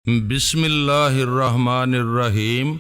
بسم اللہ الرحمن الرحیم۔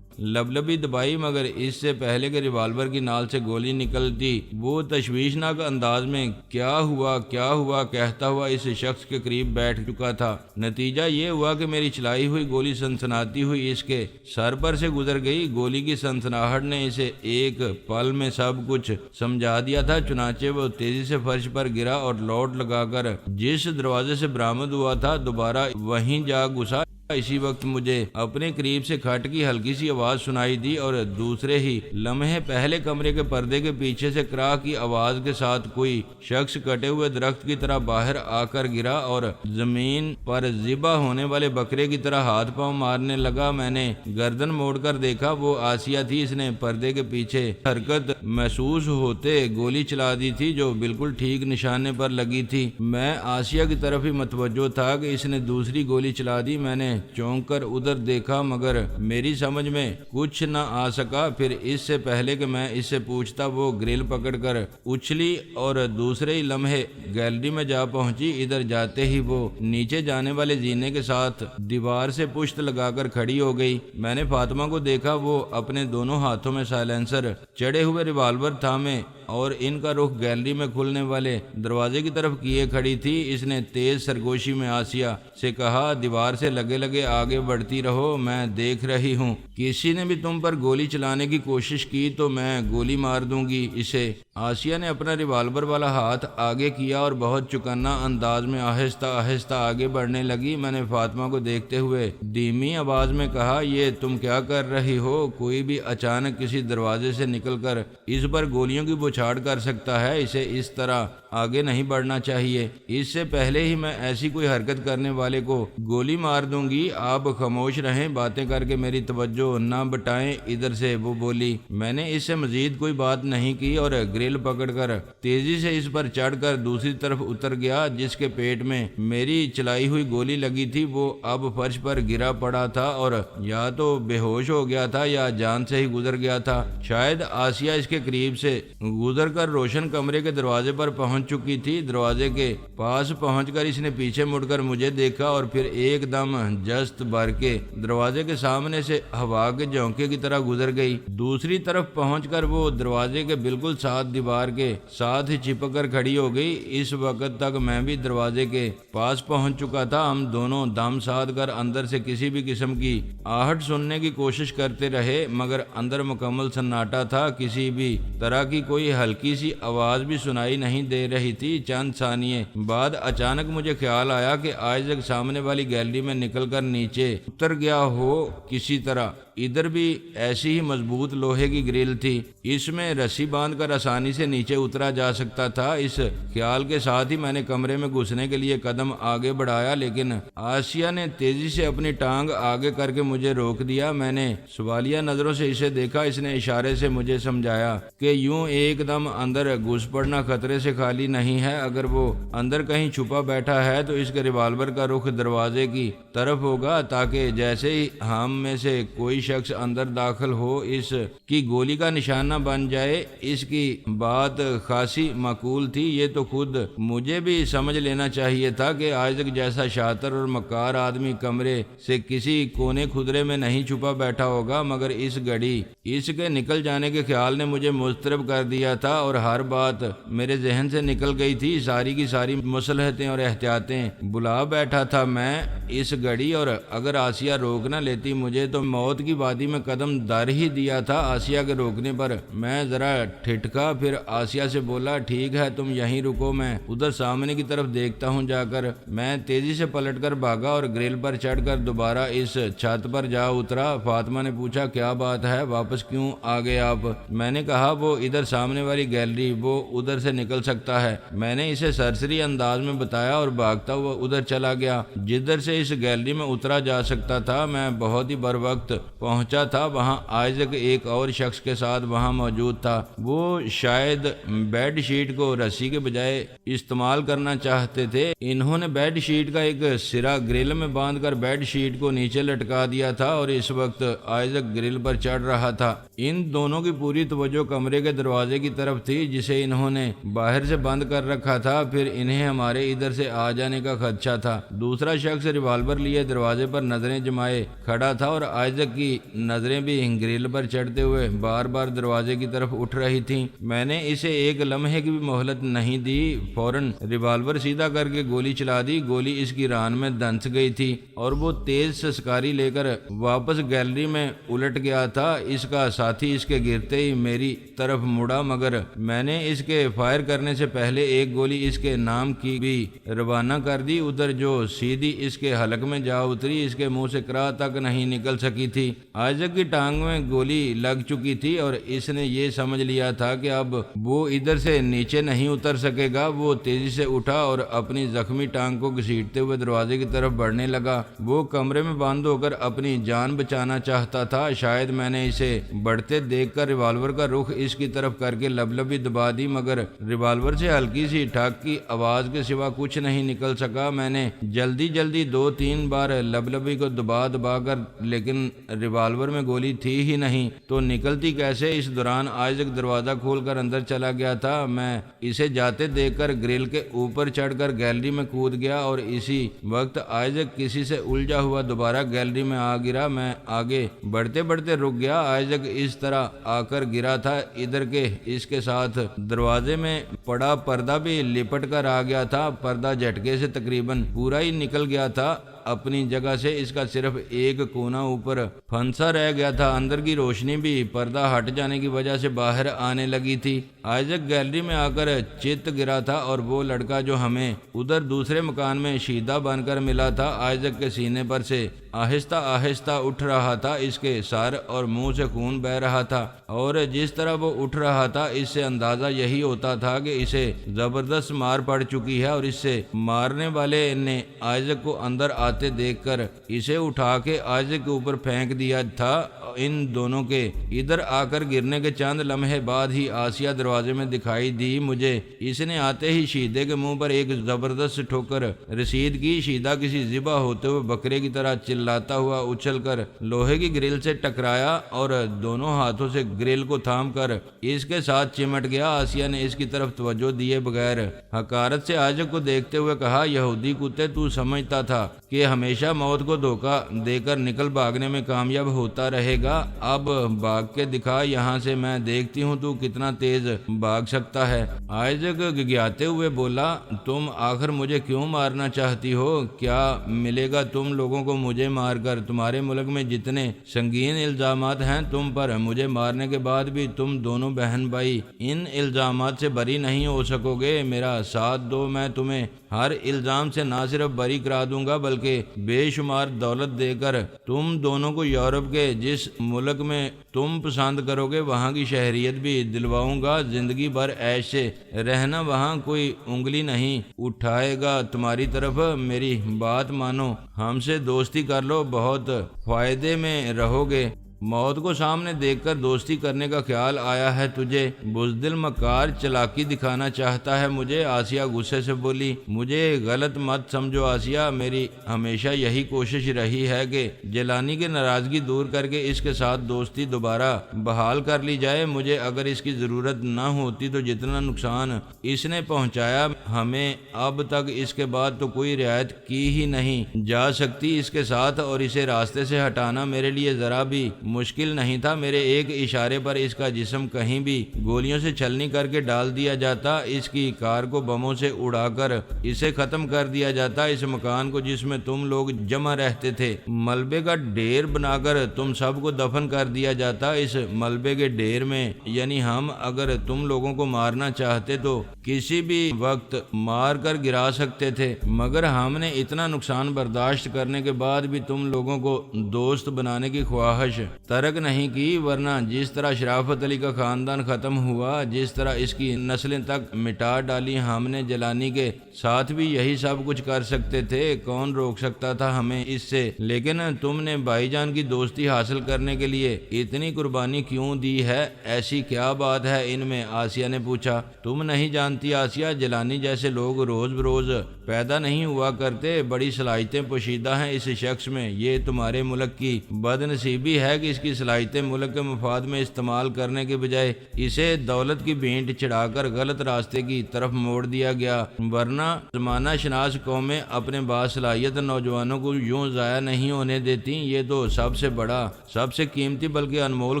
لبلبی دبائی مگر اس سے پہلے کہ ریوالور کی نال سے گولی نکلتی وہ تشویشناک انداز میں کیا ہوا کہتا ہوا اس شخص کے قریب بیٹھ چکا تھا۔ نتیجہ یہ ہوا کہ میری چلائی ہوئی گولی سنسناتی ہوئی اس کے سر پر سے گزر گئی۔ گولی کی سنسناہٹ نے اسے ایک پل میں سب کچھ سمجھا دیا تھا، چنانچہ وہ تیزی سے فرش پر گرا اور لوٹ لگا کر جس دروازے سے برآمد ہوا تھا دوبارہ وہیں جا گھسا۔ اسی وقت مجھے اپنے قریب سے کھٹ کی ہلکی سی آواز سنائی دی اور دوسرے ہی لمحے پہلے کمرے کے پردے کے پیچھے سے کراہ کی آواز کے ساتھ کوئی شخص کٹے ہوئے درخت کی طرح باہر آ کر گرا اور زمین پر ذبح ہونے والے بکرے کی طرح ہاتھ پاؤں مارنے لگا۔ میں نے گردن موڑ کر دیکھا، وہ آسیہ تھی۔ اس نے پردے کے پیچھے حرکت محسوس ہوتے گولی چلا دی تھی جو بالکل ٹھیک نشانے پر لگی تھی۔ میں آسیہ کی طرف ہی متوجہ تھا کہ اس نے دوسری گولی چلا دی۔ میں نے چونک کر ادھر دیکھا مگر میری سمجھ میں کچھ نہ آ سکا۔ پھر اس سے پہلے کہ میں اس سے پوچھتا وہ گرل پکڑ کر اچھلی اور دوسرے ہی لمحے گیلری میں جا پہنچی۔ ادھر جاتے ہی وہ نیچے جانے والے زینے کے ساتھ دیوار سے پشت لگا کر کھڑی ہو گئی۔ میں نے فاطمہ کو دیکھا، وہ اپنے دونوں ہاتھوں میں سائلنسر چڑھے ہوئے ریوالور تھامے اور ان کا رخ گیلری میں کھلنے والے دروازے کی طرف کیے کھڑی تھی۔ اس نے تیز سرگوشی میں آسیہ سے کہا، دیوار سے لگے لگے آگے بڑھتی رہو، میں دیکھ رہی ہوں۔ کسی نے بھی تم پر گولی چلانے کی کوشش کی تو میں گولی مار دوں گی اسے۔ آسیہ نے اپنا ریوالور والا ہاتھ آگے کیا اور بہت چکنا انداز میں آہستہ آہستہ آگے بڑھنے لگی۔ میں نے فاطمہ کو دیکھتے ہوئے دھیمی آواز میں کہا، یہ تم کیا کر رہی ہو؟ کوئی بھی اچانک کسی دروازے سے نکل کر اس پر گولیوں کی بوچھاڑ کر سکتا ہے، اسے اس طرح آگے نہیں بڑھنا چاہیے۔ اس سے پہلے ہی میں ایسی کوئی حرکت کرنے والے کو گولی مار دوں گی۔ آپ خاموش رہیں، باتیں کر کے میری توجہ نہ بٹائیں ادھر سے، وہ بولی۔ میں نے اس سے مزید کوئی بات نہیں کی اور گرل پکڑ کر تیزی سے اس پر چڑھ کر دوسری طرف اتر گیا۔ جس کے پیٹ میں میری چلائی ہوئی گولی لگی تھی وہ اب فرش پر گرا پڑا تھا اور یا تو بے ہوش ہو گیا تھا یا جان سے ہی گزر گیا تھا۔ شاید آسیہ اس کے قریب سے گزر کر روشن کمرے کے دروازے پر پہنچ چکی تھی۔ دروازے کے پاس پہنچ کر اس نے پیچھے مڑ کر مجھے دیکھا اور پھر ایک دم جست بھر کے دروازے کے سامنے سے ہوا کے جھونکے کی طرح گزر گئی۔ دوسری طرف پہنچ کر وہ دروازے کے بالکل ساتھ دیوار کے ساتھ ہی چپک کر کھڑی ہو گئی۔ اس وقت تک میں بھی دروازے کے پاس پہنچ چکا تھا۔ ہم دونوں دم ساتھ کر اندر سے کسی بھی قسم کی آہٹ سننے کی کوشش کرتے رہے مگر اندر مکمل سناٹا تھا، کسی بھی طرح کی کوئی ہلکی سی آواز بھی سنائی نہیں دے رہی تھی۔ چند ثانیے بعد اچانک مجھے خیال آیا کہ آج تک سامنے والی گیلری میں نکل کر نیچے اتر گیا ہو کسی طرح۔ ادھر بھی ایسی ہی مضبوط لوہے کی گرل تھی، اس میں رسی باندھ کر آسانی سے نیچے اترا جا سکتا تھا۔ اس خیال کے ساتھ ہی میں نے کمرے میں گھسنے کے لیے قدم آگے بڑھایا لیکن آسیہ نے تیزی سے اپنی ٹانگ آگے کر کے مجھے روک دیا۔ میں نے سوالیہ نظروں سے اسے دیکھا۔ اس نے اشارے سے مجھے سمجھایا کہ یوں ایک دم اندر گھس پڑنا خطرے سے خالی نہیں ہے۔ اگر وہ اندر کہیں چھپا بیٹھا ہے تو اس کے ریوالور کا رخ دروازے کی طرف ہوگا تاکہ جیسے ہی ہم میں سے کوئی شخص اندر داخل ہو اس کی گولی کا نشانہ بن جائے۔ اس کی بات خاصی معقول تھی، یہ تو خود مجھے بھی سمجھ لینا چاہیے تھا کہ آج تک جیسا شاطر اور مکار آدمی کمرے سے کسی کونے خدرے میں نہیں چھپا بیٹھا ہوگا، مگر اس گھڑی اس کے نکل جانے کے خیال نے مجھے مضطرب کر دیا تھا اور ہر بات میرے ذہن سے نکل گئی تھی۔ ساری کی ساری مصلحتیں اور احتیاطیں بلا بیٹھا تھا میں اس گھڑی، اور اگر آسیہ روک نہ لیتی مجھے تو موت کی وادی میں قدم دار ہی دیا تھا۔ آسیہ کے روکنے پر میں ذرا ٹھٹکا، پھر آسیہ سے بولا، ٹھیک ہے تم یہیں رکو، میں ادھر سامنے کی طرف دیکھتا ہوں جا کر۔ میں تیزی سے پلٹ کر بھاگا اور گرل پر چڑھ کر دوبارہ اس چھت پر جا اترا۔ فاطمہ نے پوچھا، کیا بات ہے، واپس کیوں آ گئے آپ؟ میں نے کہا، وہ ادھر سامنے والی گیلری، وہ ادھر سے نکل سکتا ہے۔ میں نے اسے سرسری انداز میں بتایا اور بھاگتا ہوا ادھر چلا گیا جدھر سے اس گیلری میں اترا جا سکتا تھا۔ میں بہت ہی بر وقت پہنچا تھا وہاں آئزک ایک اور شخص کے ساتھ وہاں موجود تھا۔ وہ شاید بیڈ شیٹ کو رسی کے بجائے استعمال کرنا چاہتے تھے۔ انہوں نے بیڈ شیٹ کا ایک سرا گرل میں باندھ کر بیڈ شیٹ کو نیچے لٹکا دیا تھا اور اس وقت آئزک گرل پر چڑھ رہا تھا۔ ان دونوں کی پوری توجہ کمرے کے دروازے کی طرف تھی جسے انہوں نے باہر سے بند کر رکھا تھا، پھر انہیں ہمارے ادھر سے آ جانے کا خدشہ تھا۔ دوسرا شخص ریوالور لیے دروازے پر نظریں جمائے کھڑا تھا اور آئزک کی نظریں بھی گرل پر چڑھتے ہوئے بار بار دروازے کی طرف اٹھ رہی تھیں۔ میں نے اسے ایک لمحے کی بھی مہلت نہیں دی، فوراً ریوالور سیدھا کر کے گولی چلا دی۔ گولی اس کی ران میں دھنس گئی تھی اور وہ تیز سسکاری لے کر واپس گیلری میں الٹ گیا تھا۔ اس کا ساتھی اس کے گرتے ہی میری طرف مڑا، مگر میں نے اس کے فائر کرنے سے پہلے ایک گولی اس کے نام کی بھی روانہ کر دی، ادھر جو سیدھی اس کے حلق میں جا اتری، اس کے منہ سے کرا تک نہیں نکل سکی تھی۔ آئزک کی ٹانگ میں گولی لگ چکی تھی اور اس نے یہ سمجھ لیا تھا کہ اب وہ ادھر سے نیچے نہیں اتر سکے گا۔ وہ تیزی سے اٹھا اور اپنی زخمی ٹانگ کو گھسیٹتے ہوئے دروازے کی طرف بڑھنے لگا۔ وہ کمرے میں بند ہو کر اپنی جان بچانا چاہتا تھا۔ شاید میں نے اسے بڑھتے دیکھ کر ریوالور کا رخ اس کی طرف کر کے لبلبی دبا دی، مگر ریوالور سے ہلکی سی ٹھک کی آواز کے سوا کچھ نہیں نکل سکا۔ میں نے جلدی 2-3 بار لبلبی کو دبا کر، لیکن ریوالور میں گولی تھی ہی نہیں تو نکلتی کیسے؟ اس دوران آئزک دروازہ کھول کر اندر چلا گیا تھا۔ میں اسے جاتے دیکھ کر گرل کے اوپر چڑھ کر گیلری میں کود گیا اور اسی وقت آئزک کسی سے الجھا ہوا دوبارہ گیلری میں آ گرا۔ میں آگے بڑھتے رک گیا۔ آئزک اس طرح آ کر گرا تھا ادھر کے اس کے ساتھ دروازے میں پڑا پردہ بھی لپٹ کر آ گیا تھا۔ پردہ جھٹکے سے تقریباً پورا ہی نکل گیا تھا اپنی جگہ سے، اس کا صرف ایک کونا اوپر پھنسا رہ گیا تھا۔ اندر کی روشنی بھی پردہ ہٹ جانے کی وجہ سے باہر آنے لگی تھی۔ آئزک گیلری میں آ کر چت گرا تھا اور وہ لڑکا جو ہمیں ادھر دوسرے مکان میں شیدہ بن کر ملا تھا آئزک کے سینے پر سے آہستہ اٹھ رہا تھا۔ اس کے سر اور منہ سے خون بہہ رہا تھا اور جس طرح وہ اٹھ رہا تھا اس سے اندازہ یہی ہوتا تھا کہ اسے زبردست مار پڑ چکی ہے اور اس سے مارنے والے نے آئزک کو اندر آتے دیکھ کر اسے اٹھا کے آئزک کے اوپر پھینک دیا تھا۔ ان دونوں کے ادھر آ کر گرنے کے چند لمحے بعد ہی آسیہ دروازے میں دکھائی دی مجھے۔ اس نے آتے ہی شیدے کے منہ پر ایک زبردست ٹھوکر رسید کی۔ شیدہ کسی ذبح ہوتے ہوئے بکرے کی طرح چلاتا ہوا اچھل کر لوہے کی گرل سے ٹکرایا اور دونوں ہاتھوں سے گرل کو تھام کر اس کے ساتھ چمٹ گیا۔ آسیہ نے اس کی طرف توجہ دیے بغیر حقارت سے آئزک کو دیکھتے ہوئے کہا، یہودی کتے، تو سمجھتا تھا کہ ہمیشہ موت کو دھوکہ دے کر نکل بھاگنے میں کامیاب ہوتا رہے گا؟ اب بھاگ کے دکھا یہاں سے، میں دیکھتی ہوں تو کتنا تیز بھاگ سکتا ہے۔ آئزک گگیاتے ہوئے بولا، تم آخر مجھے کیوں مارنا چاہتی ہو؟ کیا ملے گا تم لوگوں کو مجھے مار کر؟ تمہارے ملک میں جتنے سنگین الزامات ہیں تم پر، مجھے مارنے کے بعد بھی تم دونوں بہن بھائی ان الزامات سے بری نہیں ہو سکو گے۔ میرا ساتھ دو، میں تمہیں ہر الزام سے نہ صرف بری کرا دوں گا بلکہ بے شمار دولت دے کر تم دونوں کو یورپ کے جس ملک میں تم پسند کرو گے وہاں کی شہریت بھی دلواؤں گا۔ زندگی بھر عیش سے رہنا، وہاں کوئی انگلی نہیں اٹھائے گا تمہاری طرف۔ میری بات مانو، ہم سے دوستی کر لو، بہت فائدے میں رہو گے۔ موت کو سامنے دیکھ کر دوستی کرنے کا خیال آیا ہے تجھے؟ بزدل مکار چلاکی دکھانا چاہتا ہے مجھے؟ آسیہ غصے سے بولی۔ مجھے غلط مت سمجھو آسیہ، میری ہمیشہ یہی کوشش رہی ہے کہ جیلانی کی ناراضگی دور کر کے اس کے ساتھ دوستی دوبارہ بحال کر لی جائے۔ مجھے اگر اس کی ضرورت نہ ہوتی تو جتنا نقصان اس نے پہنچایا ہمیں اب تک اس کے بعد تو کوئی رعایت کی ہی نہیں جا سکتی اس کے ساتھ، اور اسے راستے سے ہٹانا میرے لیے ذرا بھی مشکل نہیں تھا۔ میرے ایک اشارے پر اس کا جسم کہیں بھی گولیوں سے چھلنی کر کے ڈال دیا جاتا، اس کی کار کو بموں سے اڑا کر اسے ختم کر دیا جاتا، اس مکان کو جس میں تم لوگ جمع رہتے تھے ملبے کا ڈھیر بنا کر تم سب کو دفن کر دیا جاتا۔ اس ملبے کے ڈھیر میں یعنی ہم اگر تم لوگوں کو مارنا چاہتے تو کسی بھی وقت مار کر گرا سکتے تھے، مگر ہم نے اتنا نقصان برداشت کرنے کے بعد بھی تم لوگوں کو دوست بنانے کی خواہش ترک نہیں کی، ورنہ جس طرح شرافت علی کا خاندان ختم ہوا، جس طرح اس کی نسلیں تک مٹا ڈالی، ہم نے جیلانی کے ساتھ بھی یہی سب کچھ کر سکتے تھے، کون روک سکتا تھا ہمیں اس سے؟ لیکن تم نے بھائی جان کی دوستی حاصل کرنے کے لیے اتنی قربانی کیوں دی ہے؟ ایسی کیا بات ہے ان میں؟ آسیہ نے پوچھا۔ تم نہیں جانتی آسیہ، جیلانی جیسے لوگ روز بروز پیدا نہیں ہوا کرتے، بڑی صلاحیتیں پوشیدہ ہیں اس شخص میں۔ یہ تمہارے ملک کی بد نصیبی ہے کہ اس کی صلاحیتیں ملک کے مفاد میں استعمال کرنے کے بجائے اسے دولت کی بھینٹ چڑھا کر غلط راستے کی طرف موڑ دیا گیا، ورنہ زمانہ شناس قومیں اپنے باصلاحیت نوجوانوں کو یوں ضائع نہیں ہونے دیتی۔ یہ تو سب سے بڑا، سب سے قیمتی بلکہ انمول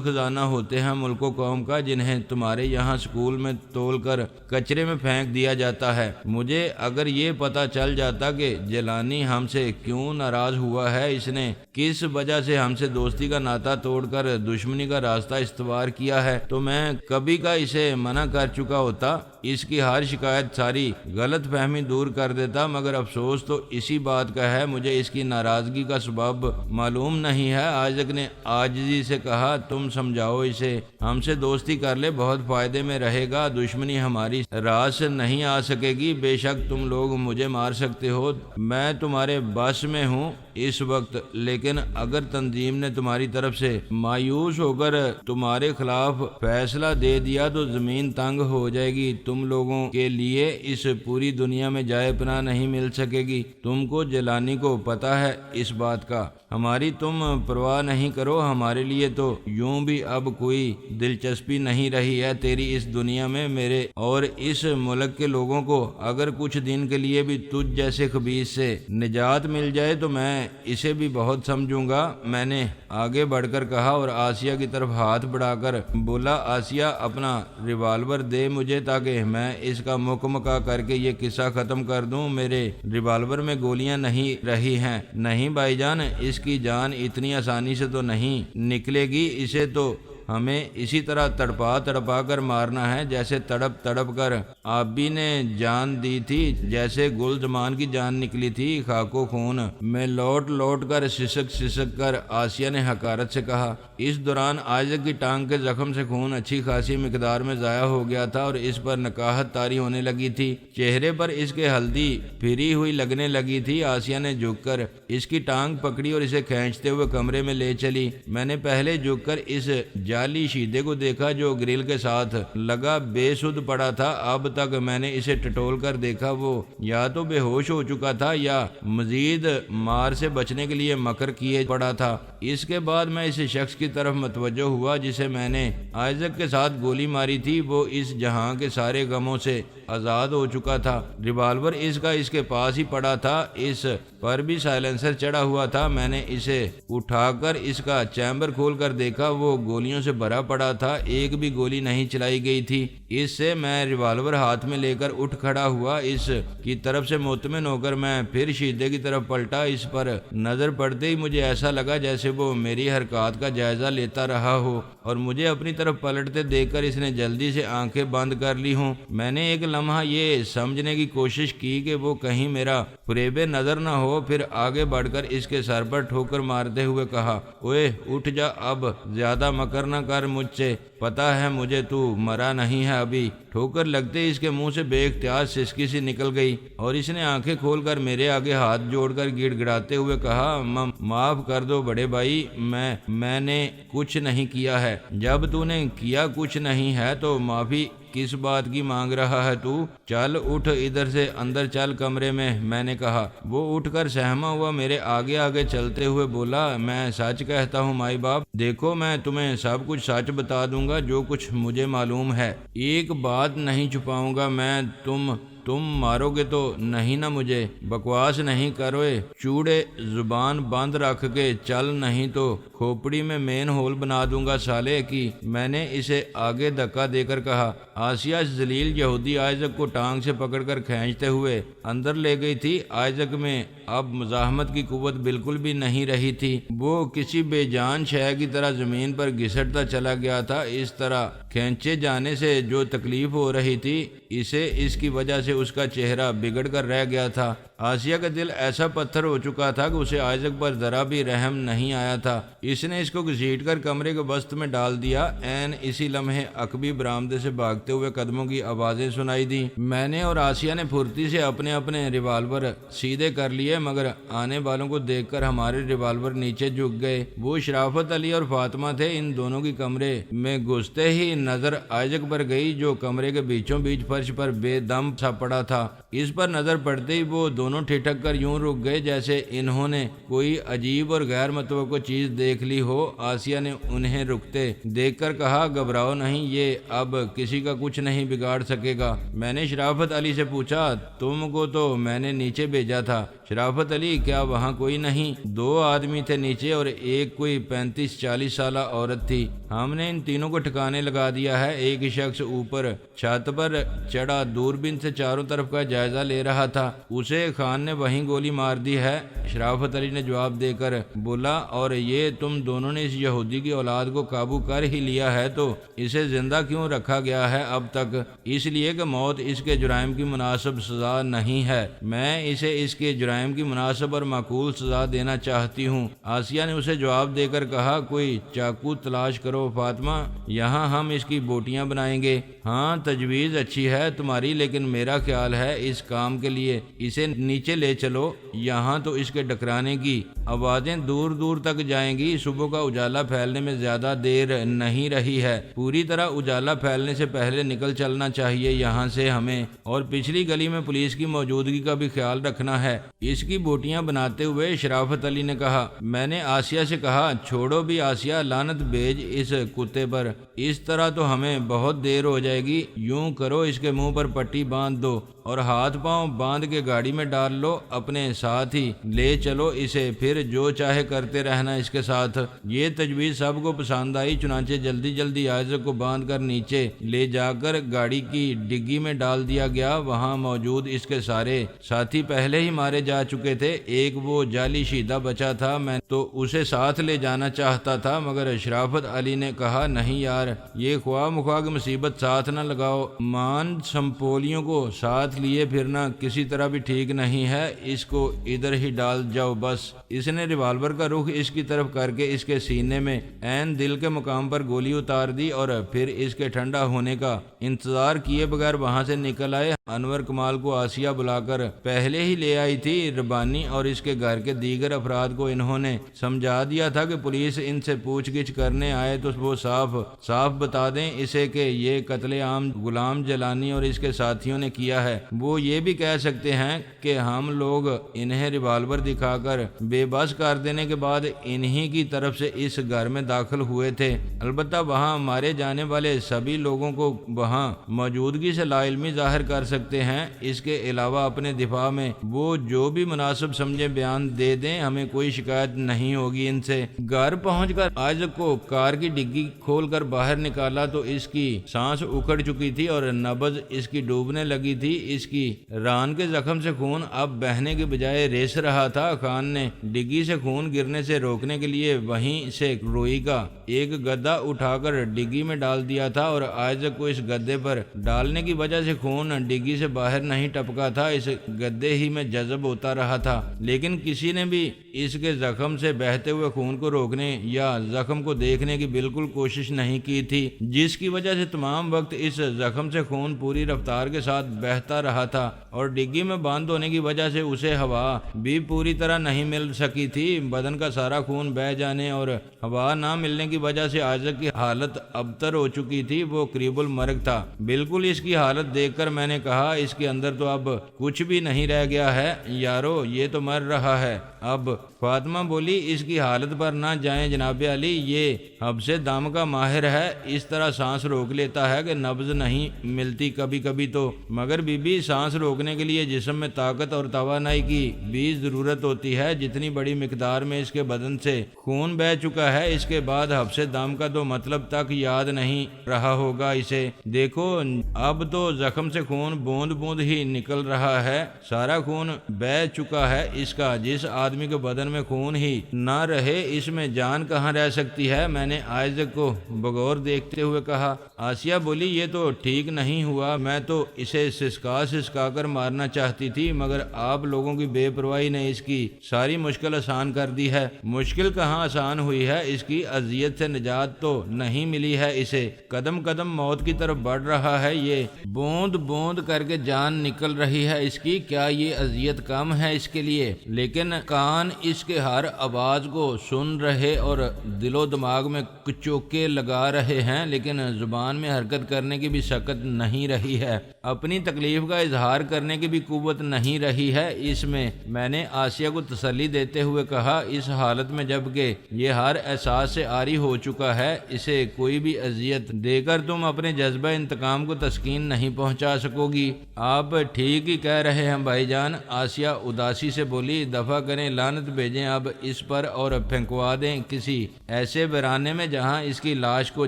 خزانہ ہوتے ہیں ملک و قوم کا، جنہیں تمہارے یہاں سکول میں تول کر کچرے میں پھینک دیا جاتا ہے۔ مجھے اگر یہ پتہ چل جاتا کہ جیلانی ہم سے کیوں ناراض ہوا ہے، اس نے کس وجہ سے ہم سے دوستی کا ناطہ توڑ کر دشمنی کا راستہ استوار کیا ہے، تو میں کبھی کا اسے منع کر چکا ہوتا، اس کی ہر شکایت ساری غلط فہمی دور کر دیتا۔ مگر افسوس تو اسی بات کا ہے، مجھے اس کی ناراضگی کا سبب معلوم نہیں ہے۔ آئزک نے عاجزی سے کہا، تم سمجھاؤ اسے، ہم سے دوستی کر لے، بہت فائدے میں رہے گا، دشمنی ہماری راہ سے نہیں آ سکے گی۔ بے شک تم لوگ مجھے مار سکتے ہو، میں تمہارے بس میں ہوں اس وقت، لیکن اگر تنظیم نے تمہاری طرف سے مایوس ہو کر تمہارے خلاف فیصلہ دے دیا تو زمین تنگ ہو جائے گی، تم لوگوں کے لیے اس پوری دنیا میں جائے پناہ نہیں مل سکے گی۔ تم کو جیلانی کو پتہ ہے اس بات کا، ہماری تم پرواہ نہیں کرو، ہمارے لیے تو یوں بھی اب کوئی دلچسپی نہیں رہی ہے تیری اس دنیا میں۔ میرے اور اس ملک کے لوگوں کو اگر کچھ دن کے لیے بھی تجھ جیسے خبیث سے نجات مل جائے تو میں اسے بھی بہت سمجھوں گا، میں نے آگے بڑھ کر کہا اور آسیہ کی طرف ہاتھ بڑھا کر بولا، آسیہ اپنا ریوالور دے مجھے تاکہ میں اس کا مکمکا کر کے یہ قصہ ختم کر دوں۔ میرے ریوالور میں گولیاں نہیں رہی ہیں۔ نہیں بھائی جان، اس کی جان اتنی آسانی سے تو نہیں نکلے گی، اسے تو ہمیں اسی طرح تڑپا تڑپا کر مارنا ہے جیسے تڑپ تڑپ کر آبی نے جان دی تھی، جیسے گل زمان کی جان نکلی تھی خاک و خون میں لوٹ لوٹ کر سسک سسک کر، آسیہ نے حقارت سے کہا۔ اس دوران آئزک کی ٹانگ کے زخم سے خون اچھی خاصی مقدار میں ضائع ہو گیا تھا اور اس پر نکاہت طاری ہونے لگی تھی، چہرے پر اس کے ہلدی پھری ہوئی لگنے لگی تھی۔ آسیہ نے جھک کر اس کی ٹانگ پکڑی اور اسے کھینچتے ہوئے کمرے میں لے چلی۔ میں نے پہلے جھک کر اس جعلی شیدے کو دیکھا جو گرل کے ساتھ لگا بے سدھ پڑا تھا، اب تک میں نے اسے ٹٹول کر دیکھا، وہ یا تو بے ہوش ہو چکا تھا یا مزید مار سے بچنے کے لیے مکر کیے پڑا تھا۔ اس کے بعد میں اس شخص کی طرف متوجہ ہوا جسے میں نے آئزک کے ساتھ گولی ماری تھی، وہ اس جہاں کے سارے غموں سے آزاد ہو چکا تھا۔ ریوالور اس کا اس کے پاس ہی پڑا تھا، اس پر بھی سائلنسر چڑھا ہوا تھا۔ میں نے اسے اٹھا کر اس کا چیمبر کھول کر دیکھا، وہ گولیوں سے بھرا پڑا تھا، ایک بھی گولی نہیں چلائی گئی تھی اس سے۔ میں ریوالور ہاتھ میں لے کر اٹھ کھڑا ہوا، اس کی طرف سے مطمئن ہو کر میں پھر شیدے کی طرف پلٹا۔ اس پر نظر پڑتے ہی مجھے ایسا لگا جیسے وہ میری حرکات کا جائزہ لیتا رہا ہو اور مجھے اپنی طرف پلٹتے دیکھ کر اس نے جلدی سے آنکھیں بند کر لی ہوں۔ میں نے ایک لمحہ یہ سمجھنے کی کوشش کی کہ وہ کہیں میرا فریب نظر نہ ہو، پھر آگے بڑھ کر اس کے سر پر ٹھوکر مارتے ہوئے کہا، اوئے اٹھ جا، اب زیادہ مکر نہ کر مجھ سے، پتا ہے مجھے تو مرا نہیں ہے ابھی۔ ٹھوکر لگتے اس کے منہ سے بے اختیار سسکی سی نکل گئی اور اس نے آنکھیں کھول کر میرے آگے ہاتھ جوڑ کر گڑ گڑاتے ہوئے کہا، معاف کر دو بڑے بھائی، میں نے کچھ نہیں کیا ہے۔ جب تو نے کیا کچھ نہیں ہے تو معافی کس بات کی مانگ رہا ہے تو؟ چل اٹھ ادھر سے، اندر چل کمرے میں نے کہا۔ وہ اٹھ کر سہما ہوا میرے آگے آگے چلتے ہوئے بولا، میں سچ کہتا ہوں مائی باپ، دیکھو میں تمہیں سب کچھ سچ بتا دوں گا جو کچھ مجھے معلوم ہے، ایک بات نہیں چھپاؤں گا میں، تم مارو گے تو نہیں نا مجھے؟ بکواس نہیں کروے، چوڑے زبان بند رکھ کے چل، نہیں تو کھوپڑی میں مین ہول بنا دوں گا سالے کی، میں نے اسے آگے دھکا دے کر کہا۔ آسیہ ذلیل یہودی آئزک کو ٹانگ سے پکڑ کر کھینچتے ہوئے اندر لے گئی تھی۔ آئزک میں اب مزاحمت کی قوت بالکل بھی نہیں رہی تھی، وہ کسی بے جان شے کی طرح زمین پر گھسٹتا چلا گیا تھا۔ اس طرح کھینچے جانے سے جو تکلیف ہو رہی تھی اسے، اس کی وجہ سے اس کا چہرہ بگڑ کر رہ گیا تھا۔ آسیہ کا دل ایسا پتھر ہو چکا تھا کہ اسے آئزک پر ذرا بھی رحم نہیں آیا تھا۔ اس نے اس کو گھسیٹ کر کمرے کے وسط میں ڈال دیا۔ عین اسی لمحے عقبی برآمدے سے بھاگتے ہوئے قدموں کی آوازیں سنائی دی۔ میں نے اور آسیہ نے پھرتی سے اپنے اپنے ریوالور سیدھے کر لیے، مگر آنے والوں کو دیکھ کر ہمارے ریوالور نیچے جھک گئے۔ وہ شرافت علی اور فاطمہ تھے۔ ان دونوں کی کمرے میں گھستے ہی نظر آئزک پر گئی، جو کمرے کے بیچوں بیچ فرش پر بے دم سا پڑا تھا۔ اس پر نظر پڑتے ہی وہ دونوں ٹھٹک کر یوں رک گئے جیسے انہوں نے کوئی عجیب اور غیر متوقع چیز دیکھ لی ہو۔ آسیہ نے انہیں رکتے دیکھ کر کہا، گھبراؤ نہیں، یہ اب کسی کا کچھ نہیں بگاڑ سکے گا۔ میں نے شرافت علی سے پوچھا، تم کو تو میں نے نیچے بھیجا تھا۔ شرافت علی، کیا وہاں کوئی نہیں؟ 2 آدمی تھے نیچے اور ایک کوئی 35-40 سالہ عورت تھی۔ ہم نے ان تینوں کو ٹھکانے لگا دیا ہے۔ ایک شخص اوپر چھت پر چڑھا دوربین سے چاروں طرف کا جائزہ لے رہا تھا، اسے خان نے وہیں گولی مار دی ہے۔ شرافت علی نے جواب دے کر بولا، اور یہ تم دونوں نے اس یہودی کی اولاد کو قابو کر ہی لیا ہے تو اسے زندہ کیوں رکھا گیا ہے اب تک؟ اس لیے کہ موت اس کے جرائم کی مناسب سزا نہیں ہے۔ میں اسے اس کے جرائم کی مناسب اور معقول سزا دینا چاہتی ہوں۔ آسیہ نے اسے جواب دے کر کہا، کوئی چاقو تلاش کرو فاطمہ، یہاں ہم اس کی بوٹیاں بنائیں گے۔ ہاں، تجویز اچھی ہے تمہاری، لیکن میرا خیال ہے اس کام کے لیے اسے نیچے لے چلو۔ یہاں تو اس کے ٹکرانے کی آوازیں دور دور تک جائیں گی۔ صبح کا اجالا پھیلنے میں زیادہ دیر نہیں رہی ہے، پوری طرح اجالا پھیلنے سے پہلے نکل چلنا چاہیے یہاں سے ہمیں، اور پچھلی گلی میں پولیس کی موجودگی کا بھی خیال رکھنا ہے۔ اس کی بوٹیاں بناتے ہوئے شرافت علی نے کہا۔ میں نے آسیہ سے کہا، چھوڑو بھی آسیہ، لعنت بھیج اس کتے پر، اس طرح تو ہمیں بہت دیر ہو جائے گی۔ یوں کرو، اس کے منہ پر پٹی باندھ دو اور ہاتھ پاؤں باندھ کے گاڑی میں ڈال لو، اپنے ساتھ ہی لے چلو اسے، پھر جو چاہے کرتے رہنا اس کے ساتھ۔ یہ تجویز سب کو پسند آئی، چنانچہ جلدی جلدی آئزک کو باندھ کر نیچے لے جا کر گاڑی کی ڈگی میں ڈال دیا گیا۔ وہاں موجود اس کے سارے ساتھی پہلے ہی مارے جا چکے تھے۔ ایک وہ جعلی شیدہ بچا تھا، میں تو اسے ساتھ لے جانا چاہتا تھا، مگر شرافت علی نے کہا، نہیں یار، یہ خواہ مخواہ کی مصیبت ساتھ نہ لگاؤ، مان سمپولیوں کو ساتھ لیے پھرنا کسی طرح بھی ٹھیک نہیں ہے، اس کو ادھر ہی ڈال جاؤ بس۔ اس نے ریوالور کا رخ اس کی طرف کر کے اس کے سینے میں عین دل کے مقام پر گولی اتار دی، اور پھر اس کے ٹھنڈا ہونے کا انتظار کیے بغیر وہاں سے نکل آئے۔ انور کمال کو آسیہ بلا کر پہلے ہی لے آئی تھی۔ ربانی اور اس کے گھر کے دیگر افراد کو انہوں نے سمجھا دیا تھا کہ پولیس ان سے پوچھ گچھ کرنے آئے تو وہ صاف بتا دیں اسے کہ یہ قتل عام غلام جیلانی اور اس کے ساتھیوں نے کیا ہے۔ وہ یہ بھی کہہ سکتے ہیں کہ ہم لوگ انہیں ریوالور دکھا کر بے بس کر دینے کے بعد انہی کی طرف سے اس گھر میں داخل ہوئے تھے۔ البتہ وہاں مارے جانے والے سبھی لوگوں کو وہاں موجودگی سے لا علمی ظاہر کر سکتے ہیں۔ اس کے علاوہ اپنے دفاع میں وہ جو بھی مناسب سمجھے بیان دے دیں، ہمیں کوئی شکایت نہیں ہوگی ان سے۔ گھر پہنچ کر آئزک کو کار کی ڈگی کھول کر باہر نکالا تو اس کی سانس اکھڑ چکی تھی اور نبض اس کی ڈوبنے لگی تھی۔ اس کی ران کے زخم سے خون اب بہنے کے بجائے ریس رہا تھا۔ خان نے ڈگی سے خون گرنے سے روکنے کے لیے وہیں سے روئی کا ایک گدا اٹھا کر ڈگی میں ڈال دیا تھا، اور آئزک کو اس گدے پر ڈالنے کی وجہ سے خون ڈگی سے باہر نہیں ٹپکا تھا، اس گدے ہی میں جذب ہوتا رہا تھا۔ لیکن کسی نے بھی اس کے زخم سے بہتے ہوئے خون کو روکنے یا زخم کو دیکھنے کی بالکل کوشش نہیں کی تھی، جس کی وجہ سے تمام وقت اس زخم سے خون پوری رفتار کے ساتھ بہتا رہا تھا، اور ڈگی میں بند ہونے کی وجہ سے اسے ہوا بھی پوری طرح نہیں مل سکی تھی۔ بدن کا سارا خون بہہ جانے اور ہوا نہ ملنے کی وجہ سے آئزک کی حالت ابتر ہو چکی تھی، وہ قریب المرگ تھا۔ بالکل اس کی حالت دیکھ کر میں نے کہا، اس کے اندر تو اب کچھ بھی نہیں رہ گیا ہے یارو، یہ تو مر رہا ہے اب۔ فاطمہ بولی، اس کی حالت پر نہ جائیں جناب علی، یہ حبس دم کا ماہر ہے، اس طرح سانس روک لیتا ہے کہ نبض نہیں ملتی کبھی کبھی تو۔ مگر بی بی، سانس روکنے کے لیے جسم میں طاقت اور توانائی کی بھی ضرورت ہوتی ہے۔ جتنی بڑی مقدار میں اس کے بدن سے خون بہہ چکا ہے، اس کے بعد حبس دم کا تو مطلب تک یاد نہیں رہا ہوگا اسے۔ دیکھو اب تو زخم سے خون بوند بوند ہی نکل رہا ہے، سارا خون بہہ چکا ہے اس کا۔ جس آدمی آدمی کے بدن میں خون ہی نہ رہے اس میں جان کہاں رہ سکتی ہے؟ میں نے آئزک کو بغور دیکھتے ہوئے کہا۔ آسیہ بولی یہ تو ٹھیک نہیں ہوا، میں تو اسے سسکا کر مارنا چاہتی تھی، مگر آپ لوگوں کی بے پرواہی نے اس کی ساری مشکل آسان کر دی ہے۔ مشکل کہاں آسان ہوئی ہے، اس کی اذیت سے نجات تو نہیں ملی ہے، اسے قدم قدم موت کی طرف بڑھ رہا ہے، یہ بوند بوند کر کے جان نکل رہی ہے اس کی، کیا یہ اذیت کم ہے اس کے لیے؟ لیکن کان اس کے ہر آواز کو سن رہے اور دل و دماغ میں کچوکے لگا رہے ہیں، لیکن زبان میں حرکت کرنے کی بھی سکت نہیں رہی ہے، اپنی تکلیف کا اظہار کرنے کی بھی قوت نہیں رہی ہے اس میں نے آسیہ کو تسلی دیتے ہوئے کہا، اس حالت میں جب کہ یہ ہر احساس سے عاری ہو چکا ہے، اسے کوئی بھی اذیت دے کر تم اپنے جذبہ انتقام کو تسکین نہیں پہنچا سکو گی۔ آپ ٹھیک ہی کہہ رہے ہیں بھائی جان، آسیہ اداسی سے بولی، دفع کریں، لعنت بھیجیں اب اس پر اور پھینکوا دیں کسی ایسے ویرانے میں جہاں اس کی لاش کو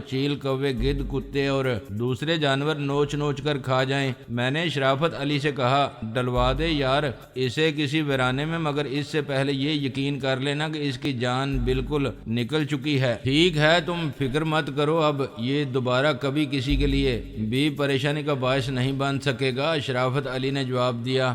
چیل، کوے، گدھ، کتے اور دوسرے جانور نوچ نوچ کر کھا جائیں۔ میں نے شرافت علی سے کہا، ڈلوا دے یار اسے کسی ویرانے میں، مگر اس سے پہلے یہ یقین کر لینا کہ اس کی جان بالکل نکل چکی ہے۔ ٹھیک ہے، تم فکر مت کرو، اب یہ دوبارہ کبھی کسی کے لیے بھی پریشانی کا باعث نہیں بن سکے گا، شرافت علی نے جواب دیا۔